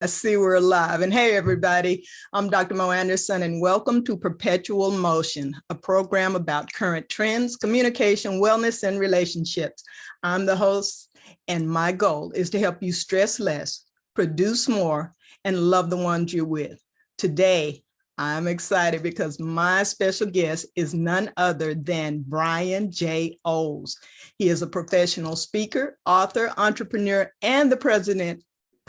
I see we're live. And hey, everybody, I'm Dr. Mo Anderson, and welcome to Perpetual Motion, a program about current trends, communication, wellness, and relationships. I'm the host, and my goal is to help you stress less, produce more, and love the ones you're with. Today, I'm excited because my special guest is none other than Brian J. Oles. He is a professional speaker, author, entrepreneur, and the president,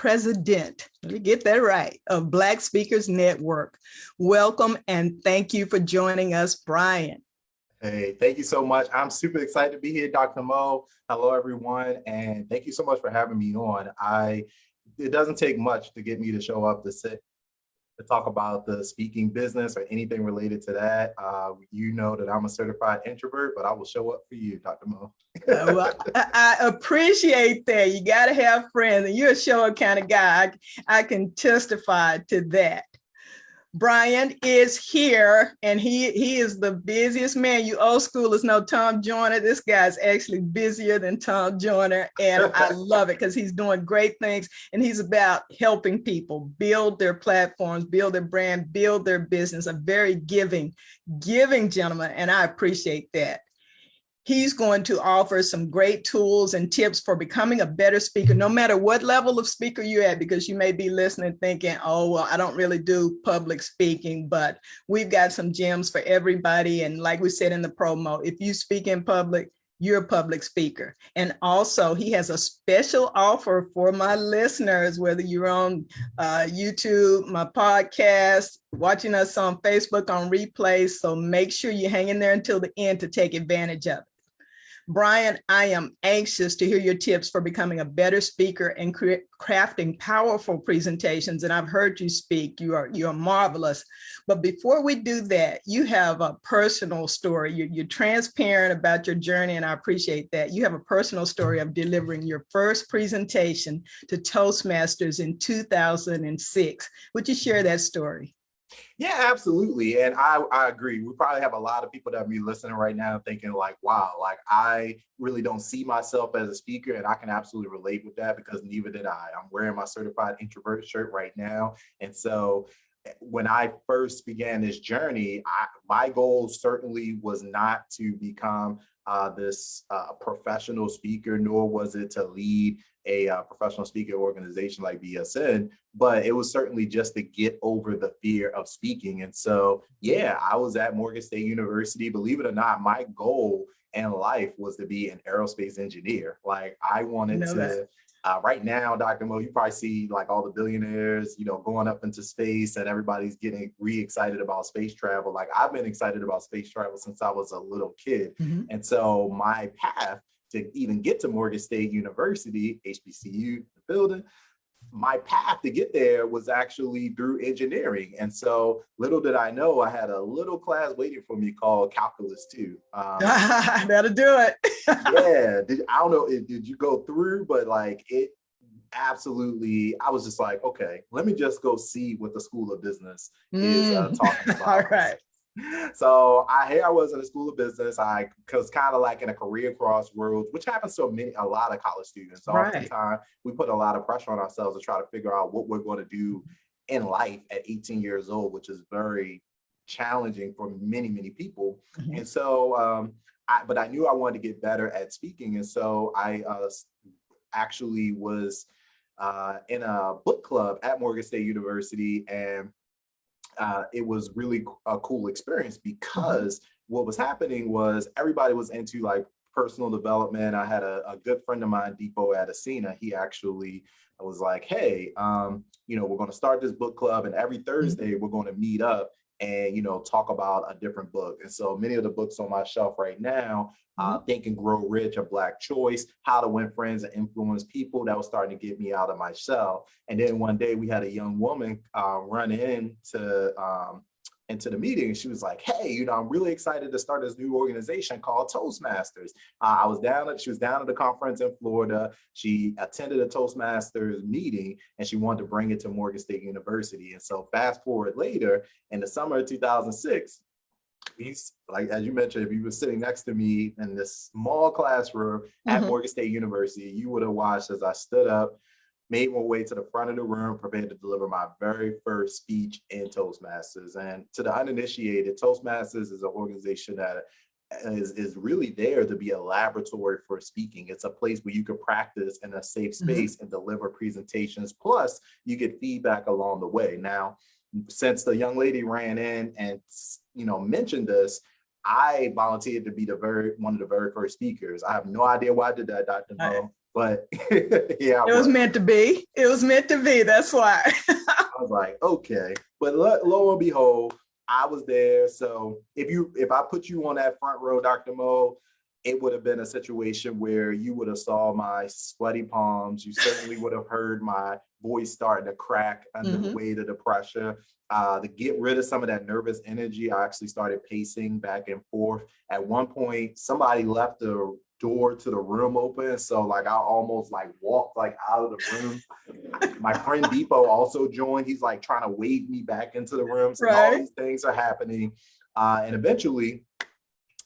let me get that right, of Black Speakers Network. Welcome and thank you for joining us, Brian. Hey, thank you so much. I'm super excited to be here, Dr. Mo. Hello, everyone, and thank you so much for having me on. It doesn't take much to get me to show up to talk about the speaking business or anything related to that. You know that I'm a certified introvert, but I will show up for you, Dr. Mo. Well, I appreciate that. You got to have friends, and you're a show up kind of guy. I can testify to that. Brian is here, and he is the busiest man. You old schoolers know Tom Joyner. This guy's actually busier than Tom Joyner, and I love it because he's doing great things, and he's about helping people build their platforms, build their brand, build their business. A very giving gentleman, and I appreciate that. He's going to offer some great tools and tips for becoming a better speaker, no matter what level of speaker you're at, because you may be listening thinking, oh, well, I don't really do public speaking, but we've got some gems for everybody. And like we said in the promo, if you speak in public, you're a public speaker. And also he has a special offer for my listeners, whether you're on YouTube, my podcast, watching us on Facebook on replays. So make sure you hang in there until the end to take advantage of it. Brian, I am anxious to hear your tips for becoming a better speaker and crafting powerful presentations. And I've heard you speak. You're marvelous. But before we do that, you have a personal story. You're transparent about your journey, and I appreciate that. You have a personal story of delivering your first presentation to Toastmasters in 2006. Would you share that story? Yeah, absolutely. And I agree. We probably have a lot of people that be listening right now thinking like, wow, like I really don't see myself as a speaker. And I can absolutely relate with that because neither did I. I'm wearing my certified introvert shirt right now. And so when I first began this journey, my goal certainly was not to become this professional speaker, nor was it to lead a professional speaker organization like BSN, but it was certainly just to get over the fear of speaking. And so, yeah, I was at Morgan State University. Believe it or not, my goal in life was to be an aerospace engineer. Like I wanted to, right now, Dr. Mo, you probably see like all the billionaires, going up into space and everybody's getting re-excited about space travel. Like I've been excited about space travel since I was a little kid. Mm-hmm. And so my path to even get to Morgan State University, HBCU, the building, my path to get there was actually through engineering. And so little did I know, I had a little class waiting for me called Calculus 2. That'll do it. Yeah. I don't know, did you go through, but like it absolutely, I was just like, okay, let me just go see what the School of Business is talking about. All right. So here I was in the School of Business. I was kind of like in a career crossroads, which happens to a lot of college students. So oftentimes we put a lot of pressure on ourselves to try to figure out what we're going to do in life at 18 years old, which is very challenging for many, many people. Mm-hmm. And so, but I knew I wanted to get better at speaking. And so I actually was in a book club at Morgan State University, and it was really a cool experience because what was happening was everybody was into like personal development. I had a good friend of mine, Depot Adesina. He actually was like, hey, we're going to start this book club, and every Thursday we're going to meet up and, talk about a different book. And so many of the books on my shelf right now, Think and Grow Rich, A Black Choice, How to Win Friends and Influence People, that was starting to get me out of my shell. And then one day we had a young woman run into the meeting. She was like, hey, I'm really excited to start this new organization called Toastmasters. She was down at the conference in Florida. She attended a Toastmasters meeting and she wanted to bring it to Morgan State University. And so fast forward later in the summer of 2006, like as you mentioned, if you were sitting next to me in this small classroom at Morgan State University, you would have watched as I stood up, made my way to the front of the room, prepared to deliver my very first speech in Toastmasters. And to the uninitiated, Toastmasters is an organization that is really there to be a laboratory for speaking. It's a place where you can practice in a safe space and deliver presentations. Plus, you get feedback along the way. Now, since the young lady ran in and mentioned this, I volunteered to be one of the very first speakers. I have no idea why I did that, Dr. Mo, but yeah, it was meant to be. It was meant to be. That's why. I was like, okay, but lo and behold, I was there. So if I put you on that front row, Dr. Mo, it would have been a situation where you would have saw my sweaty palms. You certainly would have heard my voice starting to crack under the weight of the pressure. To get rid of some of that nervous energy, I actually started pacing back and forth. At one point, somebody left the door to the room open. So like I almost like walked like out of the room. My friend Depot also joined. He's like trying to wave me back into the room. So all these things are happening. And eventually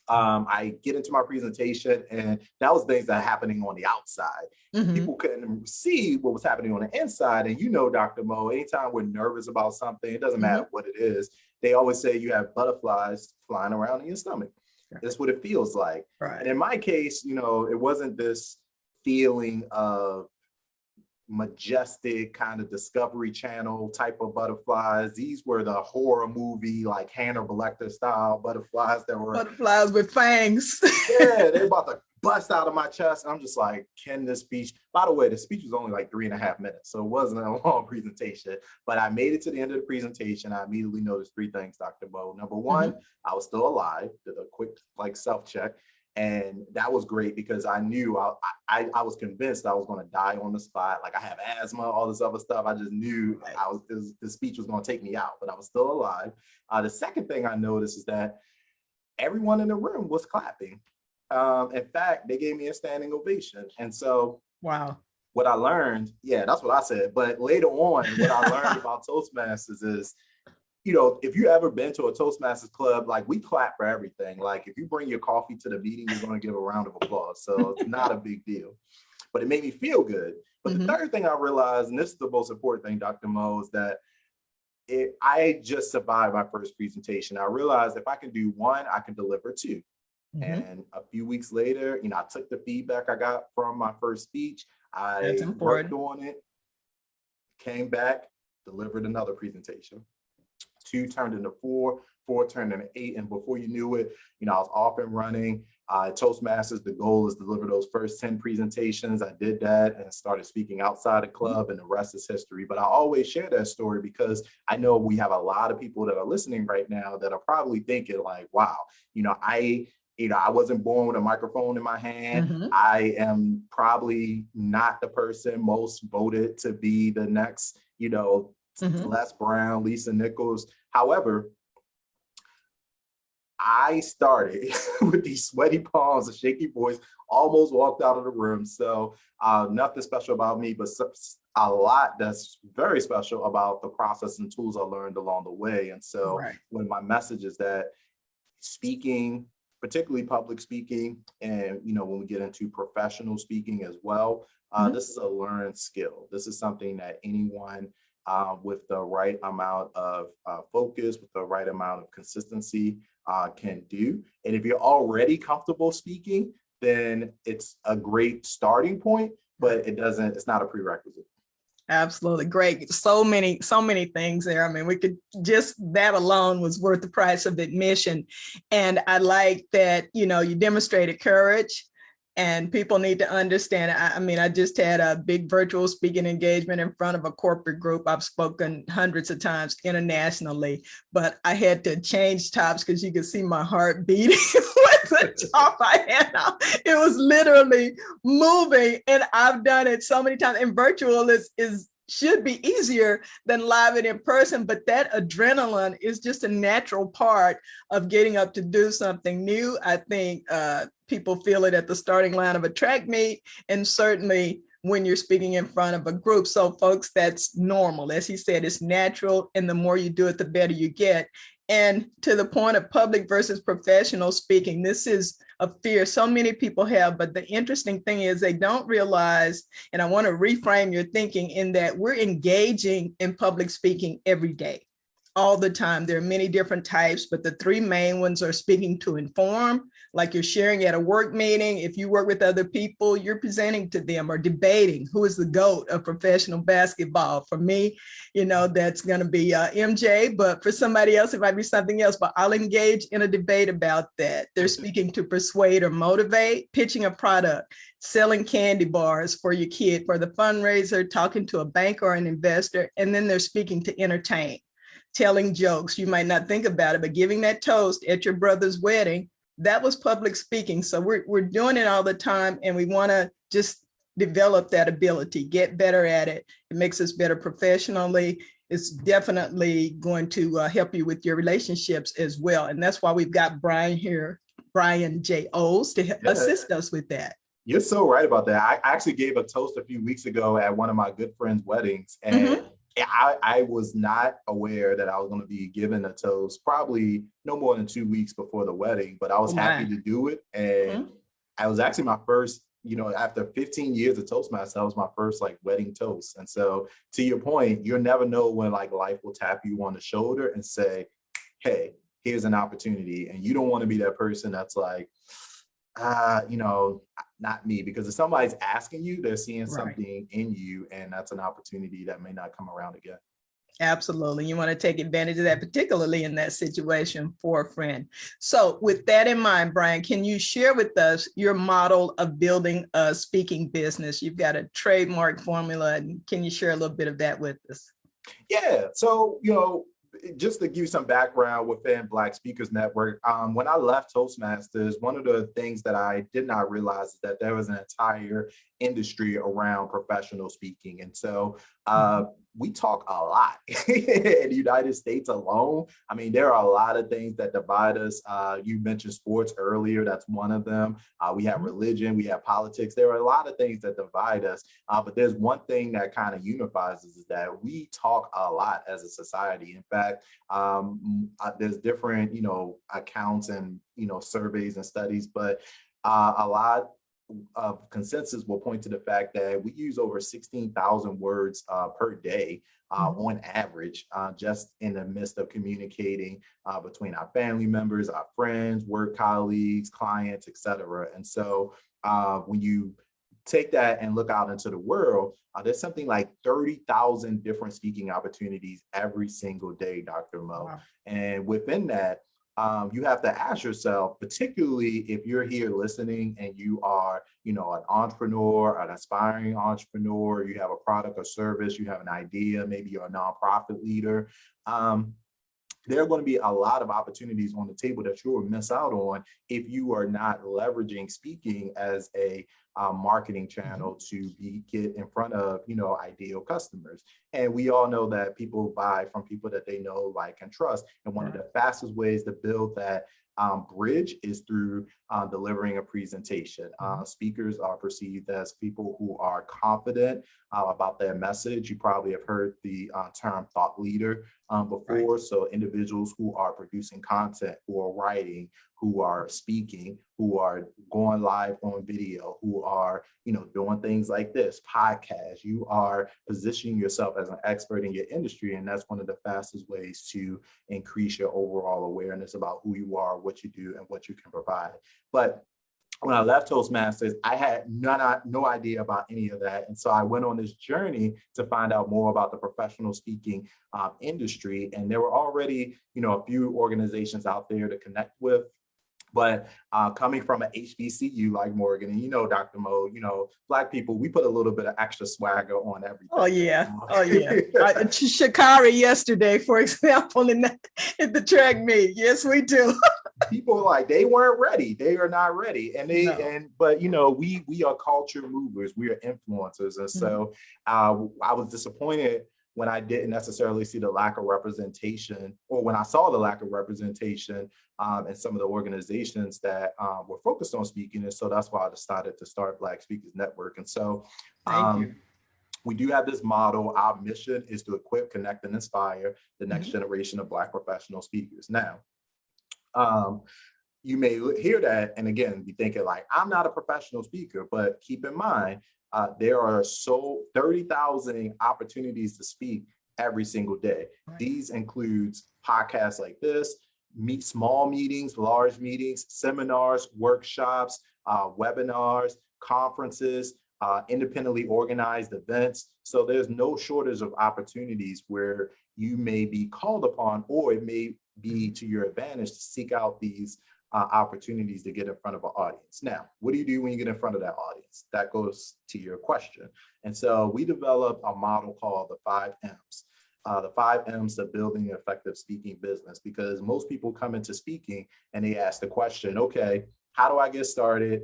I get into my presentation, and that was things that are happening on the outside. People couldn't see what was happening on the inside. And Dr. Mo, anytime we're nervous about something, it doesn't matter what it is. They always say you have butterflies flying around in your stomach. That's what it feels like. And in my case, it wasn't this feeling of majestic kind of Discovery Channel type of butterflies. These were the horror movie, like Hannibal Lecter style butterflies that were butterflies with fangs. Yeah, they're about to bust out of my chest. And I'm just like, can this speech, by the way, the speech was only like 3.5 minutes. So it wasn't a long presentation, but I made it to the end of the presentation. I immediately noticed 3 things, Dr. Bo. Number one, I was still alive, did a quick like self-check. And that was great because I knew I was convinced I was going to die on the spot. Like I have asthma, all this other stuff. I just knew the speech was going to take me out, but I was still alive. The second thing I noticed is that everyone in the room was clapping. In fact, they gave me a standing ovation. And so, wow. What I learned, that's what I said. But later on, what I learned about Toastmasters is, if you ever been to a Toastmasters club, like we clap for everything. Like if you bring your coffee to the meeting, you're going to give a round of applause. So it's not a big deal, but it made me feel good. But the third thing I realized, and this is the most important thing, Dr. Mo, is that I just survived my first presentation. I realized if I can do one, I can deliver 2. And a few weeks later, I took the feedback I got from my first speech. I worked on it, came back, delivered another presentation. 2 turned into 4, 4 turned into 8. And before you knew it, I was off and running. Toastmasters, the goal is to deliver those first 10 presentations. I did that and started speaking outside the club, and the rest is history. But I always share that story because I know we have a lot of people that are listening right now that are probably thinking like, wow, I wasn't born with a microphone in my hand. I am probably not the person most voted to be the next, Les Brown, Lisa Nichols. However, I started with these sweaty palms, a shaky voice, almost walked out of the room. So nothing special about me, but a lot that's very special about the process and tools I learned along the way. And so when my message is that speaking, particularly public speaking, and when we get into professional speaking as well, this is a learned skill. This is something that anyone with the right amount of focus, with the right amount of consistency can do. And if you're already comfortable speaking, then it's a great starting point, but it's not a prerequisite. Absolutely. Great. So many things there. I mean, that alone was worth the price of admission. And I like that, you demonstrated courage, and people need to understand. I just had a big virtual speaking engagement in front of a corporate group. I've spoken hundreds of times internationally, but I had to change tops because you could see my heart beating with the top I had on. It was literally moving, and I've done it so many times. And virtual should be easier than live and in person, but that adrenaline is just a natural part of getting up to do something new. I think people feel it at the starting line of a track meet, and certainly when you're speaking in front of a group. So folks, that's normal. As he said, it's natural, and the more you do it, the better you get. And to the point of public versus professional speaking, this is a fear so many people have, but the interesting thing is they don't realize, and I want to reframe your thinking in that we're engaging in public speaking every day, all the time. There are many different types, but the three main ones are speaking to inform, like you're sharing at a work meeting. If you work with other people, you're presenting to them, or debating who is the GOAT of professional basketball. For me, that's going to be MJ, but for somebody else, it might be something else, but I'll engage in a debate about that. They're speaking to persuade or motivate, pitching a product, selling candy bars for your kid for the fundraiser, talking to a bank or an investor, and then they're speaking to entertain, telling jokes. You might not think about it, but giving that toast at your brother's wedding, that was public speaking. So we're doing it all the time, and we want to just develop that ability, get better at it. It makes us better professionally. It's definitely going to help you with your relationships as well. And that's why we've got Brian here, Brian J. Oles, to assist us with that. You're so right about that. I actually gave a toast a few weeks ago at one of my good friends' weddings, and I was not aware that I was going to be given a toast probably no more than 2 weeks before the wedding, but I was happy to do it. And I was actually my first, after 15 years of Toastmasters, that was my first like wedding toast. And so to your point, you'll never know when like life will tap you on the shoulder and say, hey, here's an opportunity. And you don't want to be that person that's like, not me, because if somebody's asking you, they're seeing something in you, and that's an opportunity that may not come around again. Absolutely. You want to take advantage of that, particularly in that situation for a friend. So with that in mind, Brian, can you share with us your model of building a speaking business? You've got a trademark formula, and can you share a little bit of that with us? Yeah. So, just to give you some background within Black Speakers Network, when I left Toastmasters, one of the things that I did not realize is that there was an entire industry around professional speaking. And so we talk a lot in the United States alone. I mean, there are a lot of things that divide us. You mentioned sports earlier. That's one of them. We have religion, we have politics. There are a lot of things that divide us. But there's one thing that kind of unifies us, is that we talk a lot as a society. In fact, there's different, accounts and, surveys and studies, but a lot of consensus will point to the fact that we use over 16,000 words per day on average, just in the midst of communicating between our family members, our friends, work colleagues, clients, etc. And so when you take that and look out into the world, there's something like 30,000 different speaking opportunities every single day, Dr. Mo. Wow. And within that, you have to ask yourself, particularly if you're here listening and you are, an entrepreneur, an aspiring entrepreneur, you have a product or service, you have an idea, maybe you're a nonprofit leader. There are going to be a lot of opportunities on the table that you will miss out on if you are not leveraging speaking as a marketing channel to get in front of, ideal customers. And we all know that people buy from people that they know, like, and trust. And one of the fastest ways to build that bridge is through delivering a presentation. Speakers are perceived as people who are confident about their message. You probably have heard the term thought leader before. So individuals who are producing content, who are writing, who are speaking, who are going live on video, who are, doing things like this, podcast. You are positioning yourself as an expert in your industry. And that's one of the fastest ways to increase your overall awareness about who you are, what you do, and what you can provide. But when I left Toastmasters, I had no idea about any of that. And so I went on this journey to find out more about the professional speaking industry. And there were already, a few organizations out there to connect with. But coming from an HBCU like Morgan, and Dr. Mo, Black people, we put a little bit of extra swagger on everything. Oh yeah, Shakari yesterday, for example, in the track meet. Yes, we do. People like, they weren't ready. They are not ready. But we are culture movers. We are influencers. And so I was disappointed when I didn't necessarily see the lack of representation, or when I saw the lack of representation in some of the organizations that were focused on speaking. And so that's why I decided to start Black Speakers Network. And so we do have this model. Our mission is to equip, connect, and inspire the next generation of Black professional speakers. Now, you may hear that and again be thinking like, I'm not a professional speaker, but keep in mind, there are 30,000 opportunities to speak every single day. Right. These includes podcasts like this, small meetings, large meetings, seminars, workshops, webinars, conferences, independently organized events. So there's no shortage of opportunities where you may be called upon, or it may be to your advantage to seek out these opportunities to get in front of an audience. Now, what do you do when you get in front of that audience? That goes to your question. And so we developed a model called the 5 M's. The 5 M's to building an effective speaking business, because most people come into speaking and they ask the question, okay, how do I get started?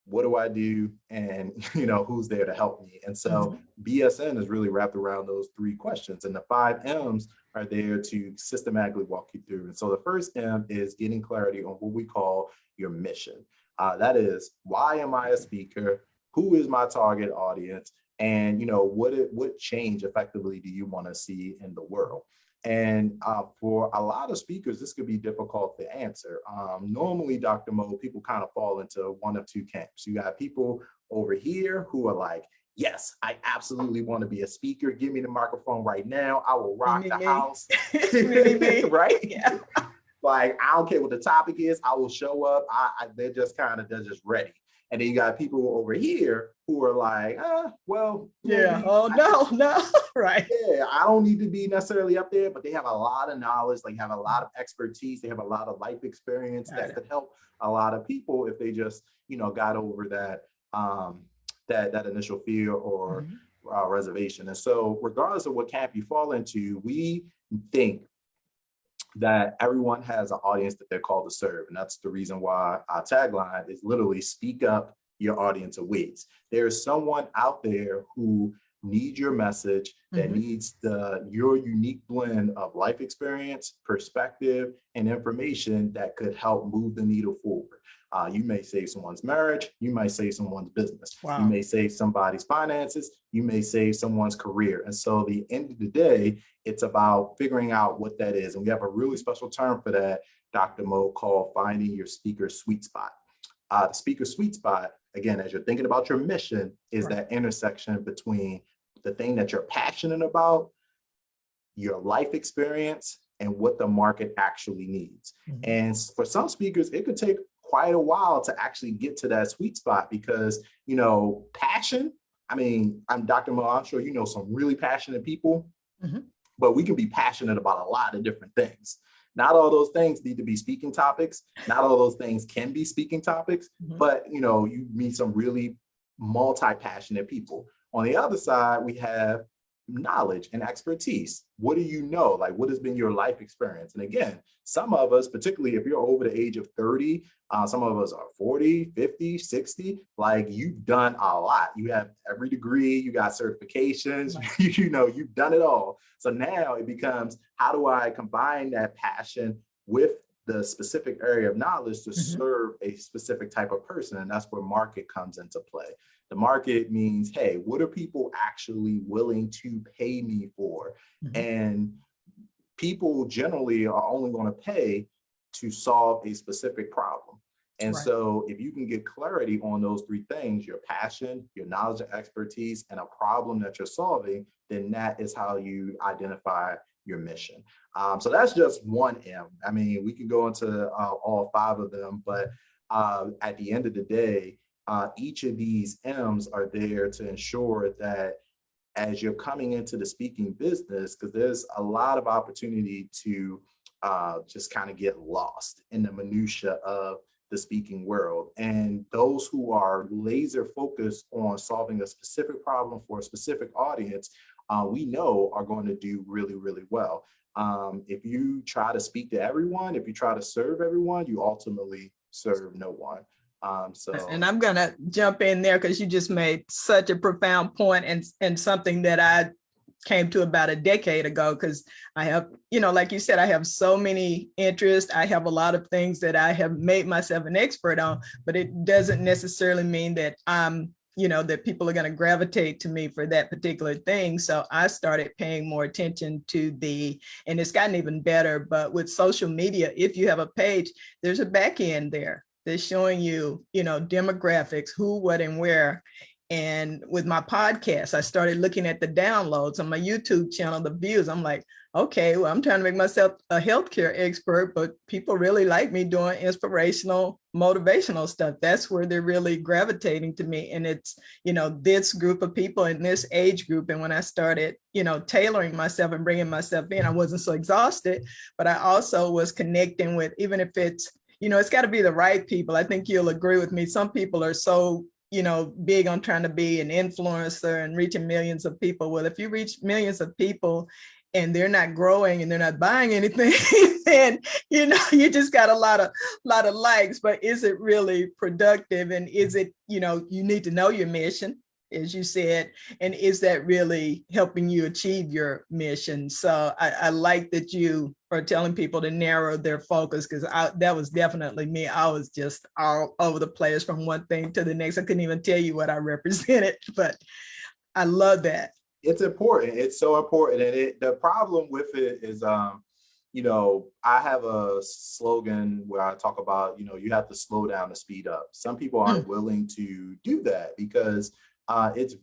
What do I do? And who's there to help me? And so BSN is really wrapped around those 3 questions, and the 5 M's are there to systematically walk you through. And so the first M is getting clarity on what we call your mission. That is, why am I a speaker? Who is my target audience? And what change effectively do you want to see in the world? And for a lot of speakers, this could be difficult to answer. Normally, Dr. Mo, people kind of fall into one of 2 camps. You got people over here who are like, yes, I absolutely want to be a speaker. Give me the microphone right now. I will rock the house. Right? Yeah. Like, I don't care what the topic is. I will show up. They're just ready. And then you got people over here who are like, well, yeah. Oh, no. Right. Yeah, I don't need to be necessarily up there, but they have a lot of knowledge. They have a lot of expertise. They have a lot of life experience that could help a lot of people if they just, got over that that initial fear or reservation. And so regardless of what camp you fall into, we think that everyone has an audience that they're called to serve. And that's the reason why our tagline is literally speak up, your audience awaits. There's someone out there who needs your message, that needs your unique blend of life experience, perspective, and information that could help move the needle forward. You may save someone's marriage. You might save someone's business. Wow. You may save somebody's finances. You may save someone's career. And so at the end of the day, it's about figuring out what that is. And we have a really special term for that, Dr. Mo, called finding your speaker sweet spot. The speaker sweet spot, again, as you're thinking about your mission, is that intersection between the thing that you're passionate about, your life experience, and what the market actually needs. And for some speakers, it could take quite a while to actually get to that sweet spot because, passion, I'm Dr. Mo, I'm sure you know some really passionate people, but we can be passionate about a lot of different things. Not all those things need to be speaking topics. Not all those things can be speaking topics, but you meet some really multi-passionate people. On the other side, we have knowledge and expertise. What do you know? Like, what has been your life experience? And again, some of us, particularly if you're over the age of 30, some of us are 40, 50, 60, like you've done a lot. You have every degree, you got certifications, you've done it all. So now it becomes, how do I combine that passion with the specific area of knowledge to serve a specific type of person? And that's where market comes into play. The market means, hey, what are people actually willing to pay me for? And people generally are only going to pay to solve a specific problem. And so if you can get clarity on those 3 things, your passion, your knowledge and expertise, and a problem that you're solving, then that is how you identify your mission. So that's just one M. We can go into all 5 of them, but at the end of the day, each of these M's are there to ensure that as you're coming into the speaking business, because there's a lot of opportunity to just kind of get lost in the minutia of the speaking world. And those who are laser focused on solving a specific problem for a specific audience, we know are going to do really, really well. If you try to speak to everyone, if you try to serve everyone, you ultimately serve no one. And I'm going to jump in there because you just made such a profound point and something that I came to about a decade ago, because I have, like you said, I have so many interests. I have a lot of things that I have made myself an expert on, but it doesn't necessarily mean that I'm that people are going to gravitate to me for that particular thing. So I started paying more attention to and it's gotten even better, but with social media, if you have a page, there's a back end there that's showing you, demographics, who, what, and where. And with my podcast, I started looking at the downloads on my YouTube channel, the views. I'm like, okay, well, I'm trying to make myself a healthcare expert, but people really like me doing inspirational, motivational stuff. That's where they're really gravitating to me. And it's, this group of people in this age group. And when I started, tailoring myself and bringing myself in, I wasn't so exhausted, but I also was connecting with, even if it's, it's got to be the right people. I think you'll agree with me. Some people are so big on trying to be an influencer and reaching millions of people. Well, if you reach millions of people and they're not growing and they're not buying anything, then, you just got a lot of likes, but is it really productive? And is it, you need to know your mission, as you said, and is that really helping you achieve your mission? So I like that you are telling people to narrow their focus, because that was definitely me. I was just all over the place from one thing to the next. I couldn't even tell you what I represented, but I love that. It's important. It's so important. And the problem with it is, I have a slogan where I talk about, you have to slow down to speed up. Some people aren't willing to do that because it's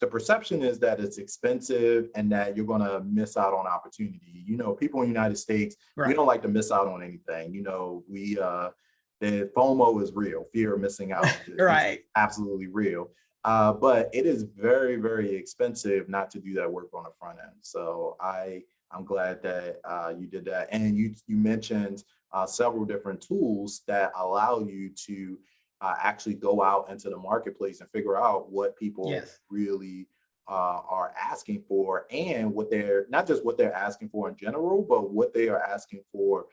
the perception is that it's expensive and that you're going to miss out on opportunity. People in the United States, right, we don't like to miss out on anything. The FOMO is real, fear of missing out. Right. It's absolutely real. But it is very, very expensive not to do that work on the front end. So I'm glad that you did that. And you mentioned several different tools that allow you to actually go out into the marketplace and figure out what people really are asking for, and what they're not just what they're asking for in general, but what they are asking for,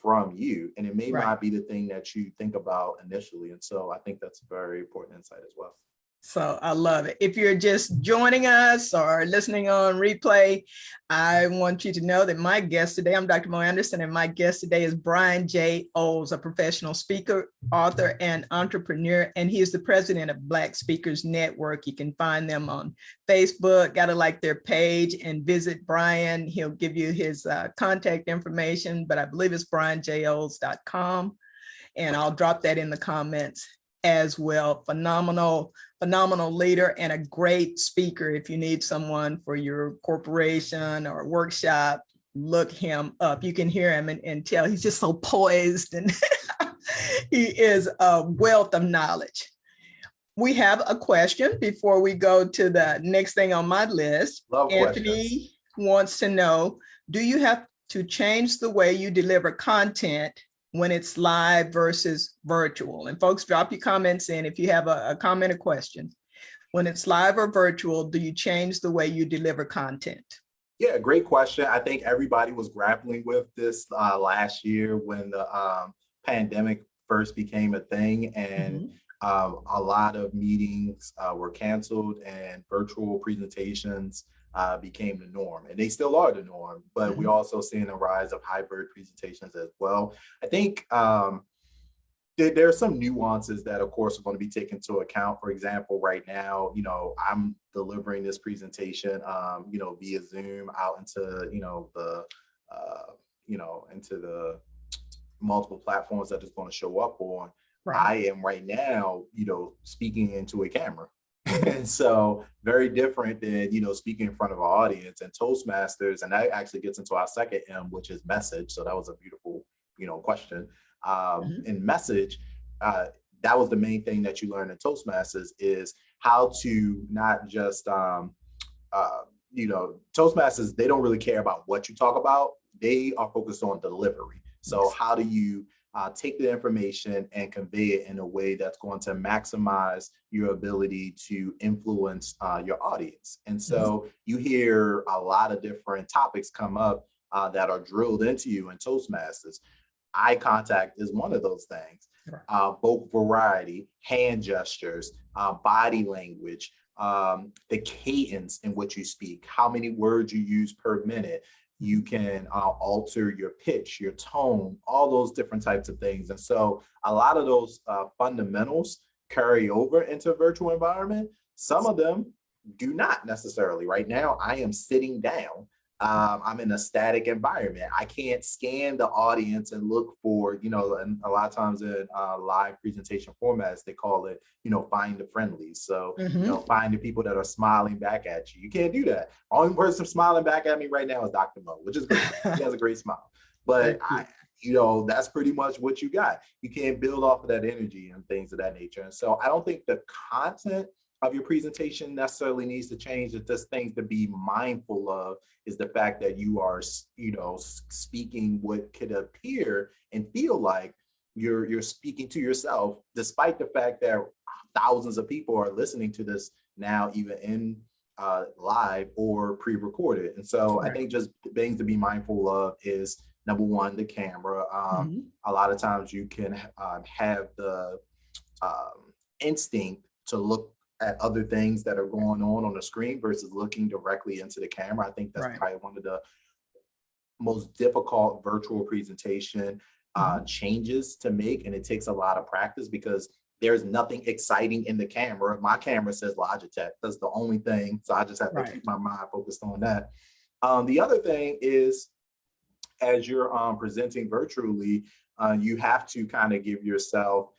from you. And it may not be the thing that you think about initially. And so I think that's a very important insight as well. So I love it. If you're just joining us or listening on replay, I want you to know that my guest today, I'm Dr. Mo Anderson, and my guest today is Brian J. Olds, a professional speaker, author, and entrepreneur, and he is the president of Black Speakers Network. You can find them on Facebook. Got to like their page and visit Brian. He'll give you his contact information, but I believe it's brianjolds.com, and I'll drop that in the comments as well. Phenomenal leader and a great speaker. If you need someone for your corporation or workshop, look him up. You can hear him and tell he's just so poised, and he is a wealth of knowledge. We have a question before we go to the next thing on my list. Anthony wants to know, do you have to change the way you deliver content when it's live versus virtual? And folks, drop your comments in if you have a comment or question. When it's live or virtual, do you change the way you deliver content? Yeah, great question. I think everybody was grappling with this last year when the pandemic first became a thing, and a lot of meetings were canceled and virtual presentations became the norm, and they still are the norm, but we're also seeing a rise of hybrid presentations as well. I think there are some nuances that, of course, are going to be taken into account. For example, right now, I'm delivering this presentation, via Zoom out into, into the multiple platforms that it's going to show up on. Right. I am right now, speaking into a camera. And so very different than, speaking in front of an audience. And Toastmasters, and that actually gets into our second M, which is message. So that was a beautiful, question. In message, that was the main thing that you learn in Toastmasters, is how to not just, Toastmasters, they don't really care about what you talk about. They are focused on delivery. So how do you take the information and convey it in a way that's going to maximize your ability to influence your audience? And so you hear a lot of different topics come up that are drilled into you in Toastmasters. Eye contact is one of those things. Vocal variety, hand gestures, body language, the cadence in which you speak, how many words you use per minute. You can alter your pitch, your tone, all those different types of things. And so a lot of those fundamentals carry over into a virtual environment. Some of them do not necessarily. Right now, I am sitting down. I'm in a static environment. I can't scan the audience and look for, and a lot of times in live presentation formats, they call it, find the friendlies. So, find the people that are smiling back at you. You can't do that. Only person smiling back at me right now is Dr. Mo, which is great. He has a great smile. But that's pretty much what you got. You can't build off of that energy and things of that nature. And so I don't think the content of your presentation necessarily needs to change. It's just things to be mindful of is the fact that you are, speaking what could appear and feel like you're speaking to yourself, despite the fact that thousands of people are listening to this now, even in live or pre-recorded. And so I think just things to be mindful of is, number one, the camera. A lot of times you can have the instinct to look at other things that are going on the screen versus looking directly into the camera. I think that's probably one of the most difficult virtual presentation changes to make. And it takes a lot of practice because there's nothing exciting in the camera. My camera says Logitech. That's the only thing. So I just have to keep my mind focused on that. The other thing is, as you're presenting virtually, you have to kind of give yourself,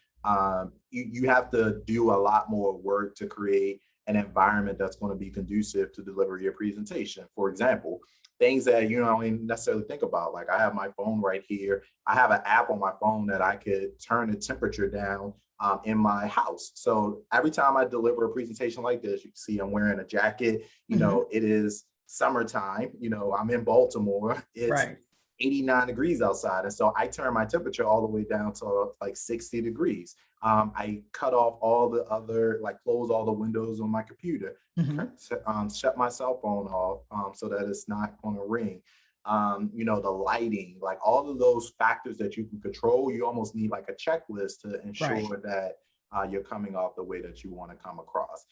you have to do a lot more work to create an environment that's going to be conducive to deliver your presentation. For example, things that you don't necessarily think about. Like I have my phone right here. I have an app on my phone that I could turn the temperature down in my house. So every time I deliver a presentation like this, you can see I'm wearing a jacket. It is summertime. I'm in Baltimore. It's 89 degrees outside. And so I turn my temperature all the way down to like 60 degrees. I cut off all the other, close all the windows on my computer, shut my cell phone off so that it's not going to ring. The lighting, all of those factors that you can control, you almost need like a checklist to ensure that you're coming off the way that you want to come across.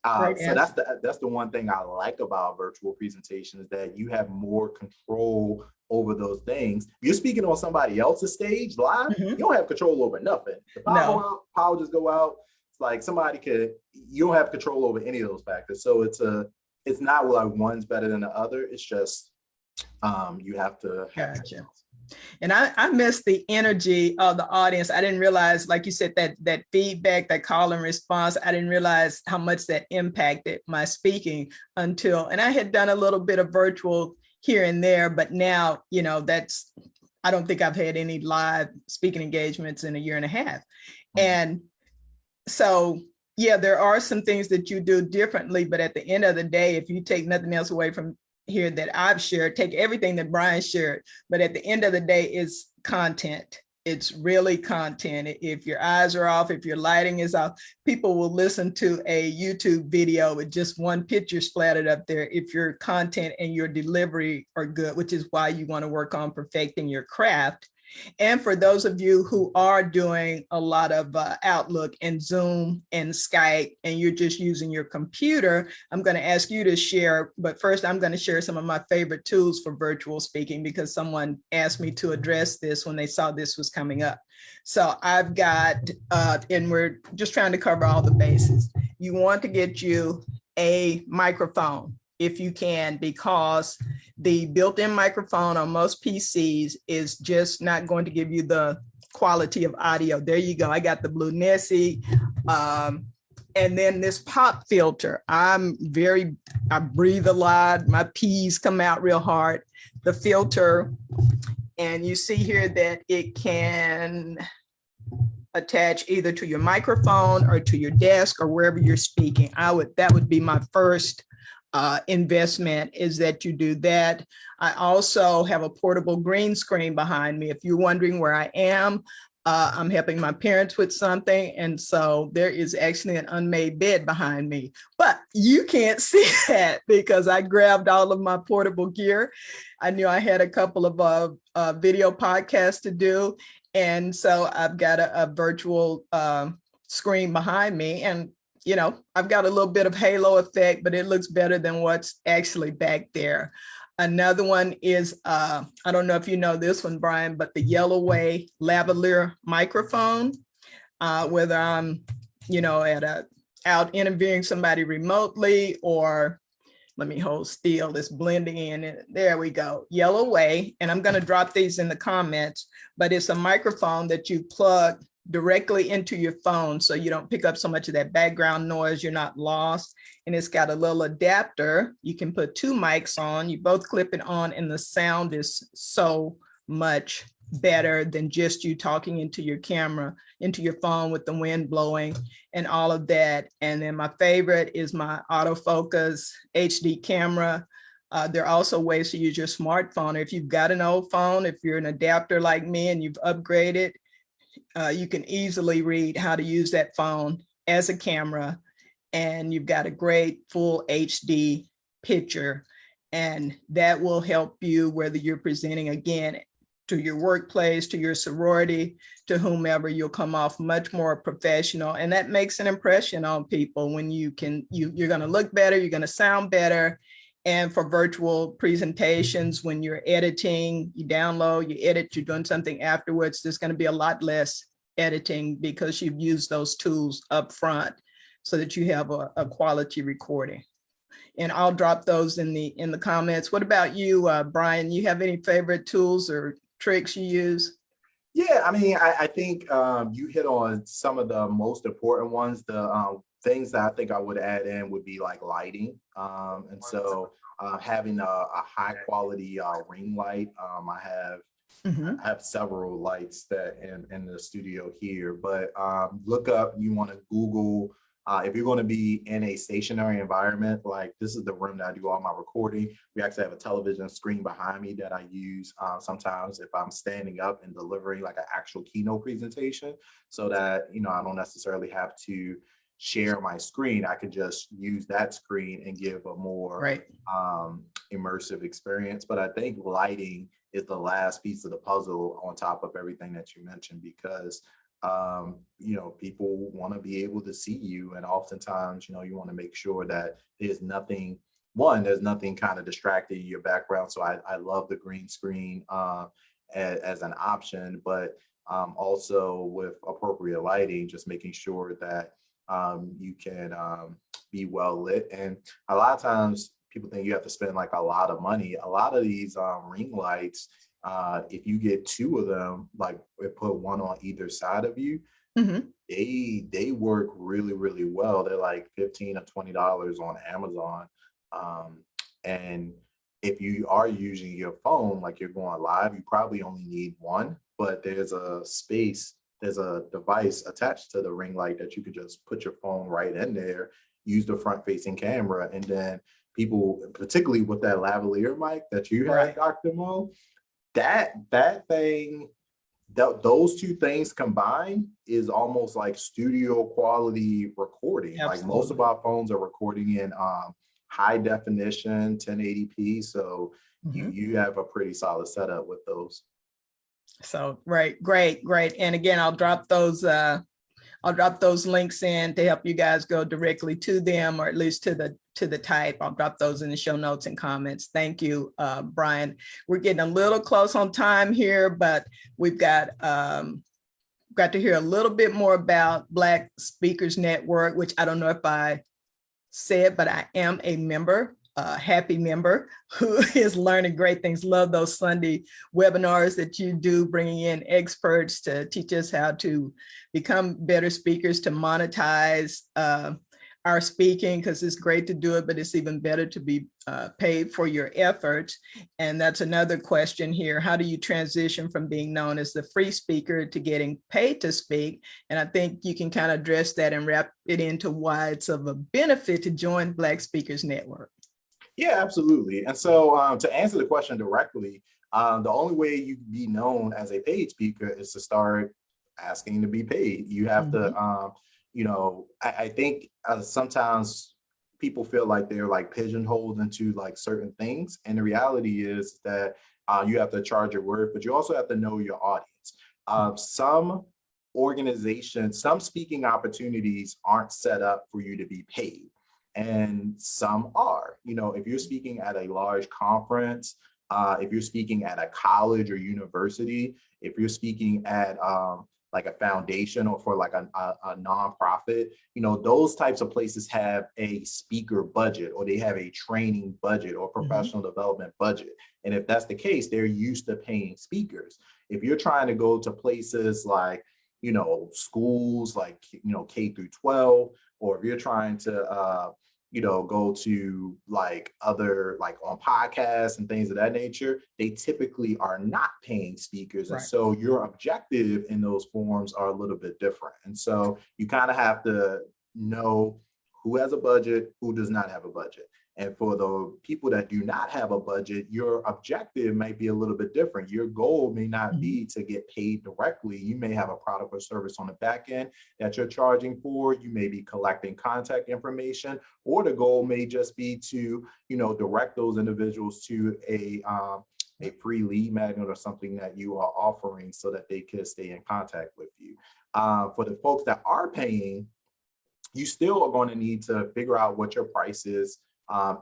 So that's the one thing I like about virtual presentations, that you have more control over those things. You're speaking on somebody else's stage live, you don't have control over nothing. If I go out, power just go out. It's like you don't have control over any of those factors. So it's not like one's better than the other. It's just you have to have Gotcha. And I miss the energy of the audience. I didn't realize, like you said, that feedback, that call and response, I didn't realize how much that impacted my speaking and I had done a little bit of virtual here and there, but now, I don't think I've had any live speaking engagements in a year and a half. And so, there are some things that you do differently, but at the end of the day, if you take nothing else away from here that I've shared, take everything that Brian shared, but at the end of the day, it's content. It's really content. If your eyes are off, if your lighting is off, people will listen to a YouTube video with just one picture splattered up there if your content and your delivery are good, which is why you want to work on perfecting your craft. And for those of you who are doing a lot of Outlook and Zoom and Skype, and you're just using your computer, I'm going to ask you to share. But first, I'm going to share some of my favorite tools for virtual speaking, because someone asked me to address this when they saw this was coming up. So I've got, and we're just trying to cover all the bases. You want to get you a microphone if you can, because the built-in microphone on most PCs is just not going to give you the quality of audio. There you go. I got the Blue Nessie. And then this pop filter. I breathe a lot. My P's come out real hard. The filter, and you see here that it can attach either to your microphone or to your desk or wherever you're speaking. That would be my first investment, is that you do that. I also have a portable green screen behind me. If you're wondering where I am, I'm helping my parents with something. And so there is actually an unmade bed behind me, but you can't see that because I grabbed all of my portable gear. I knew I had a couple of video podcasts to do. And so I've got a virtual screen behind me, and I've got a little bit of halo effect, but it looks better than what's actually back there. Another one is, I don't know if you know this one, Brian, but the Yellowway lavalier microphone, whether I'm at out interviewing somebody remotely, or let me hold still, it's blending in. And there we go, yellow way. And I'm going to drop these in the comments, but it's a microphone that you plug directly into your phone so you don't pick up so much of that background noise, you're not lost. And it's got a little adapter. You can put two mics on, you both clip it on, and the sound is so much better than just you talking into your camera, into your phone with the wind blowing and all of that. And then my favorite is my autofocus HD camera. There are also ways to use your smartphone. If you've got an old phone, if you're an adapter like me and you've upgraded, you can easily read how to use that phone as a camera, and you've got a great full HD picture. And that will help you whether you're presenting again to your workplace, to your sorority, to whomever. You'll come off much more professional, and that makes an impression on people when you're going to look better, you're going to sound better. And for virtual presentations, when you're editing, you download, you edit, you're doing something afterwards, there's going to be a lot less editing because you've used those tools up front so that you have a quality recording. And I'll drop those in the comments. What about you, Brian? You have any favorite tools or tricks you use? Yeah, I mean, I think you hit on some of the most important ones. The things that I think I would add in would be like lighting. And so having a high quality ring light. I have several lights that in the studio here, but look up, you want to Google, if you're going to be in a stationary environment, like this is the room that I do all my recording. We actually have a television screen behind me that I use sometimes if I'm standing up and delivering like an actual keynote presentation, so that, I don't necessarily have to share my screen. I could just use that screen and give a more immersive experience. But I think lighting is the last piece of the puzzle on top of everything that you mentioned, because people want to be able to see you, and oftentimes, you want to make sure that there's nothing kind of distracting your background. So I love the green screen as an option, but also with appropriate lighting, just making sure that you can be well lit. And a lot of times people think you have to spend like a lot of money. A lot of these ring lights, if you get two of them, like put one on either side of you, they work really, really well. They're like $15 or $20 on Amazon. And if you are using your phone, like you're going live, you probably only need one, but there's a device attached to the ring light that you could just put your phone right in there, use the front facing camera, and then people, particularly with that lavalier mic that you have, Dr. Mo, that thing, those two things combined is almost like studio quality recording. Absolutely. Like most of our phones are recording in high definition 1080p, so you have a pretty solid setup with those. So great. And again, I'll drop those links in to help you guys go directly to them, or at least to the type. I'll drop those in the show notes and comments. Thank you, Brian. We're getting a little close on time here, but we've got to hear a little bit more about Black Speakers Network, which I don't know if I said, but I am a member. Happy member who is learning great things. Love those Sunday webinars that you do, bringing in experts to teach us how to become better speakers, to monetize our speaking, because it's great to do it, but it's even better to be paid for your efforts. And that's another question here. How do you transition from being known as the free speaker to getting paid to speak? And I think you can kind of address that and wrap it into why it's of a benefit to join Black Speakers Network. Yeah, absolutely. And so to answer the question directly, the only way you can be known as a paid speaker is to start asking to be paid. You have to, I think sometimes people feel like they're like pigeonholed into like certain things. And the reality is that you have to charge your worth, but you also have to know your audience. Some organizations, some speaking opportunities aren't set up for you to be paid, and some are. If you're speaking at a large conference, if you're speaking at a college or university, if you're speaking at like a foundation or for like a nonprofit, those types of places have a speaker budget, or they have a training budget or professional development budget. And if that's the case, they're used to paying speakers. If you're trying to go to places like, schools like, K through 12, or if you're trying to, go to like other, like on podcasts and things of that nature, they typically are not paying speakers. And so your objective in those forums are a little bit different. And so you kind of have to know who has a budget, who does not have a budget. And for the people that do not have a budget, your objective might be a little bit different. Your goal may not be to get paid directly. You may have a product or service on the back end that you're charging for. You may be collecting contact information, or the goal may just be to, direct those individuals to a free lead magnet or something that you are offering so that they can stay in contact with you. For the folks that are paying, you still are going to need to figure out what your price is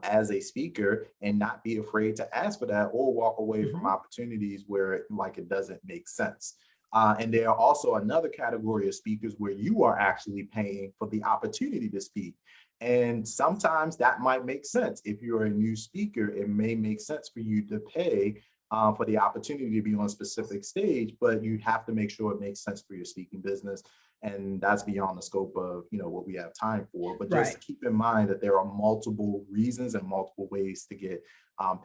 as a speaker, and not be afraid to ask for that or walk away from opportunities where it doesn't make sense. And there are also another category of speakers where you are actually paying for the opportunity to speak. And sometimes that might make sense. If you're a new speaker, it may make sense for you to pay for the opportunity to be on a specific stage, but you have to make sure it makes sense for your speaking business. And that's beyond the scope of, what we have time for. But just keep in mind that there are multiple reasons and multiple ways to get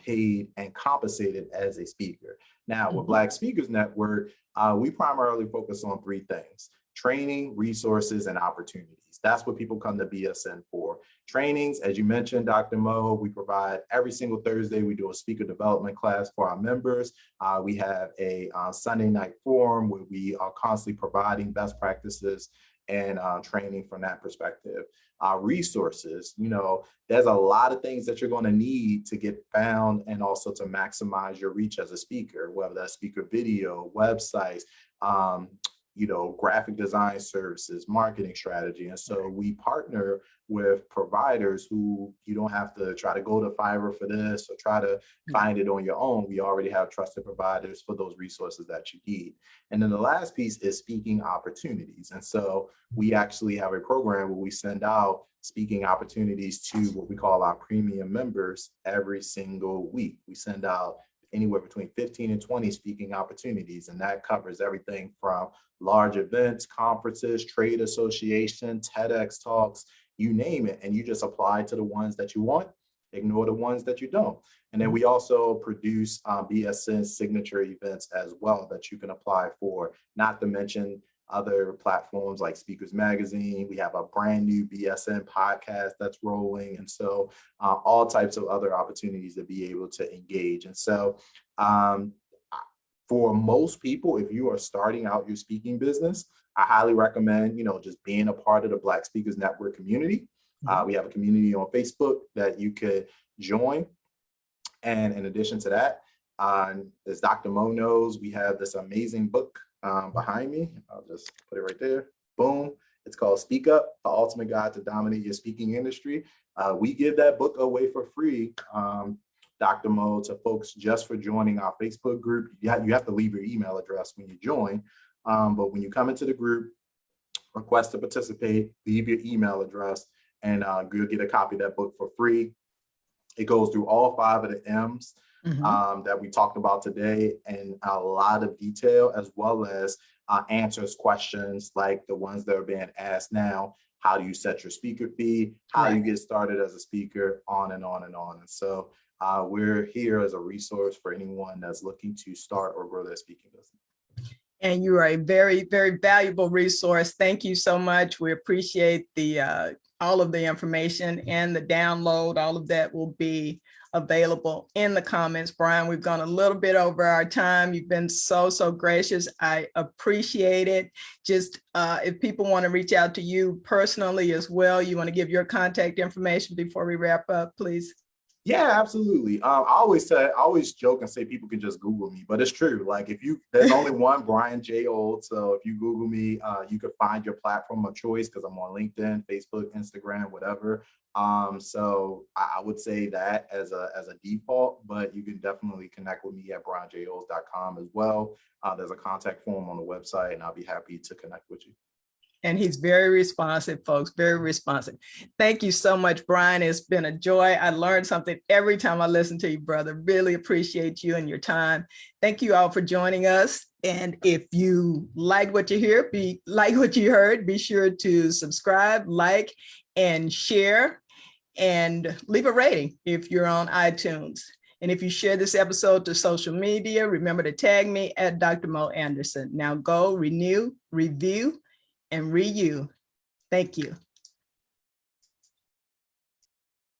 paid and compensated as a speaker. Now, with Black Speakers Network, we primarily focus on three things: training, resources, and opportunities. That's what people come to BSN for. Trainings, as you mentioned, Dr. Mo, we provide every single Thursday. We do a speaker development class for our members. We have a Sunday night forum where we are constantly providing best practices and training from that perspective. Resources, there's a lot of things that you're going to need to get found and also to maximize your reach as a speaker, whether that's speaker video, websites, graphic design services, marketing strategy. And so we partner with providers who you don't have to try to go to Fiverr for this or try to find it on your own. We already have trusted providers for those resources that you need. And then the last piece is speaking opportunities. And so we actually have a program where we send out speaking opportunities to what we call our premium members every single week. We send out anywhere between 15 and 20 speaking opportunities. And that covers everything from large events, conferences, trade association, TEDx talks, you name it. And you just apply to the ones that you want, ignore the ones that you don't. And then we also produce BSN signature events as well that you can apply for, not to mention other platforms like Speakers Magazine. We have a brand new BSN podcast that's rolling. And so all types of other opportunities to be able to engage. And so for most people, if you are starting out your speaking business, I highly recommend, just being a part of the Black Speakers Network community. We have a community on Facebook that you could join. And in addition to that, as Dr. Mo knows, we have this amazing book behind me. I'll just put it right there. Boom. It's called Speak Up, The Ultimate Guide to Dominate Your Speaking Industry. We give that book away for free, Dr. Mo, to folks just for joining our Facebook group. You have to leave your email address when you join. But when you come into the group, request to participate, leave your email address, and you'll get a copy of that book for free. It goes through all 5 of the M's that we talked about today in a lot of detail, as well as answers questions like the ones that are being asked now. How do you set your speaker fee? How do you get started as a speaker? On and on and on. And so we're here as a resource for anyone that's looking to start or grow their speaking business. And you are a very, very valuable resource. Thank you so much. We appreciate the all of the information and the download. All of that will be available in the comments. Brian, we've gone a little bit over our time. You've been so gracious. I appreciate it. Just if people want to reach out to you personally as well, you want to give your contact information before we wrap up, please? Yeah, absolutely. I always joke and say people can just Google me, but it's true. Like there's only one Brian J. Old. So if you Google me, you can find your platform of choice because I'm on LinkedIn, Facebook, Instagram, whatever. So I would say that as a default, but you can definitely connect with me at brianjols.com as well. There's a contact form on the website, and I'll be happy to connect with you. And he's very responsive, folks, very responsive. Thank you so much, Brian. It's been a joy. I learned something every time I listen to you, brother. Really appreciate you and your time. Thank you all for joining us. And if you like what you hear, like what you heard, be sure to subscribe, like, and share, and leave a rating if you're on iTunes. And if you share this episode to social media, remember to tag me at Dr. Mo Anderson. Now go renew, review, and renew. Thank you.